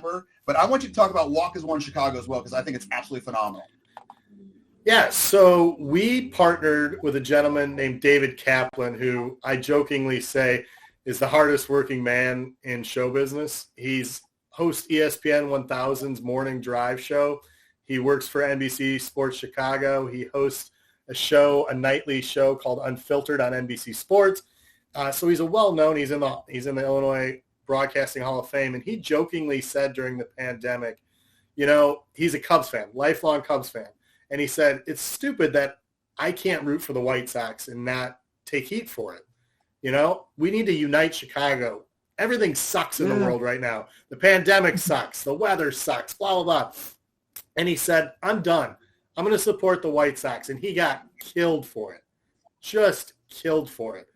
but I want you to talk about Walk as One Chicago as well, because I think it's absolutely phenomenal. Yeah, so we partnered with a gentleman named David Kaplan, who I jokingly say is the hardest working man in show business. He's hosts ESPN 1000's Morning Drive show. He works for NBC Sports Chicago. He hosts a nightly show called Unfiltered on NBC Sports. So he's a well-known. He's in the Illinois Broadcasting Hall of Fame, and he jokingly said during the pandemic, he's a Cubs fan, lifelong Cubs fan, and he said it's stupid that I can't root for the White Sox and not take heat for it. We need to unite Chicago. Everything sucks in the world right now. The pandemic sucks. The weather sucks. Blah blah blah. And he said, I'm done. I'm going to support the White Sox. And he got killed for it. Just killed for it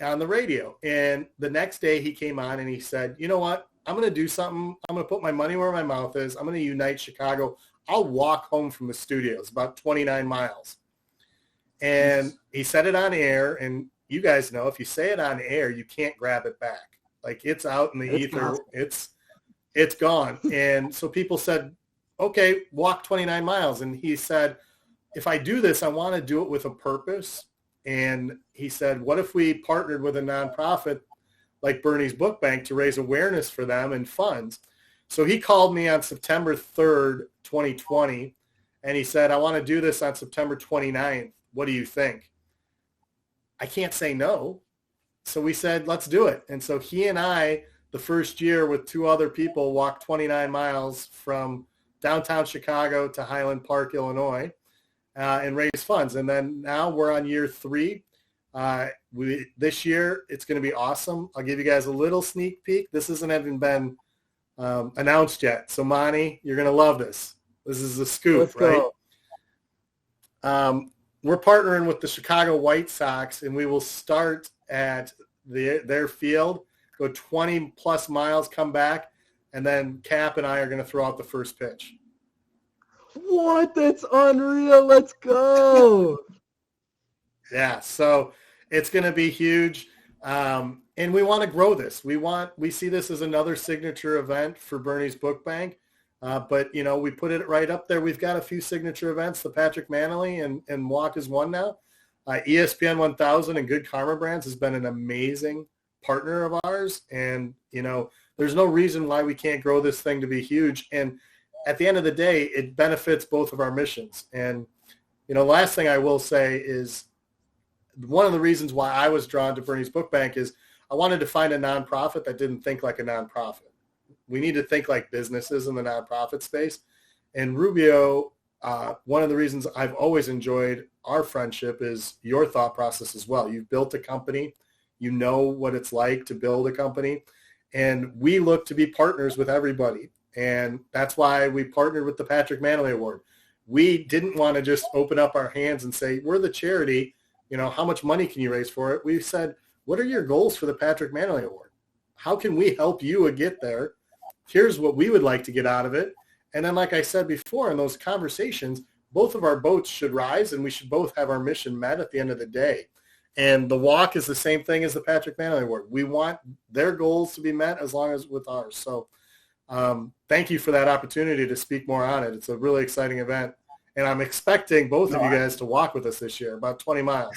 on the radio. And the next day he came on and he said, you know what? I'm going to do something. I'm going to put my money where my mouth is. I'm going to unite Chicago. I'll walk home from the studios, about 29 miles. And he said it on air. And you guys know if you say it on air, you can't grab it back. Like it's out in the ether. It's gone. And so people said, okay, walk 29 miles. And he said, if I do this, I want to do it with a purpose. And he said, what if we partnered with a nonprofit like Bernie's Book Bank to raise awareness for them and funds? So he called me on September 3rd, 2020, and he said, I want to do this on September 29th. What do you think? I can't say no. So we said, let's do it. And so he and I, the first year with two other people, walked 29 miles from downtown Chicago to Highland Park, Illinois, and raise funds. And then now we're on year 3. This year, it's going to be awesome. I'll give you guys a little sneak peek. This hasn't even been announced yet. So, Monty, you're going to love this. This is a scoop, right? We're partnering with the Chicago White Sox, and we will start at their field, go 20-plus miles, come back, and then Cap and I are going to throw out the first pitch. What? That's unreal. Let's go. Yeah, so it's going to be huge. And we want to grow this. We see this as another signature event for Bernie's Book Bank. But, we put it right up there. We've got a few signature events, the Patrick Manley and Walk is one now. ESPN 1000 and Good Karma Brands has been an amazing partner of ours. And, there's no reason why we can't grow this thing to be huge. And at the end of the day, it benefits both of our missions. And, the last thing I will say is one of the reasons why I was drawn to Bernie's Book Bank is I wanted to find a nonprofit that didn't think like a nonprofit. We need to think like businesses in the nonprofit space. And Rubio, one of the reasons I've always enjoyed our friendship is your thought process as well. You've built a company. You know what it's like to build a company. And we look to be partners with everybody. And that's why we partnered with the Patrick Manley Award. We didn't want to just open up our hands and say, we're the charity. How much money can you raise for it? We said, what are your goals for the Patrick Manley Award? How can we help you get there? Here's what we would like to get out of it. And then, like I said before, in those conversations, both of our boats should rise and we should both have our mission met at the end of the day. And the walk is the same thing as the Patrick Manley Award. We want their goals to be met as long as with ours. So thank you for that opportunity to speak more on it. It's a really exciting event. And I'm expecting both of you guys to walk with us this year, about 20 miles.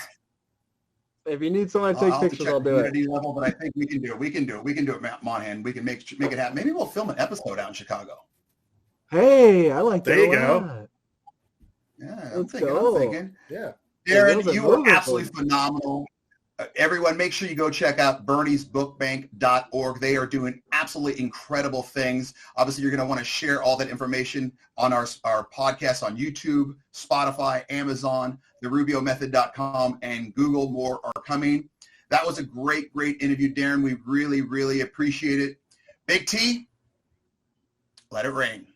If you need someone to take pictures, I'll do it. Level, but I think we can do it. We can do it, Monaghan. We can make it happen. Maybe we'll film an episode out in Chicago. Hey, I like that. There you go. Yeah, I'm thinking. Yeah. Darrin, you are absolutely phenomenal. Everyone, make sure you go check out berniesbookbank.org. They are doing absolutely incredible things. Obviously, you're going to want to share all that information on our podcast on YouTube, Spotify, Amazon, therubiomethod.com, and Google. More are coming. That was a great, great interview, Darrin. We really, really appreciate it. Big T, let it rain.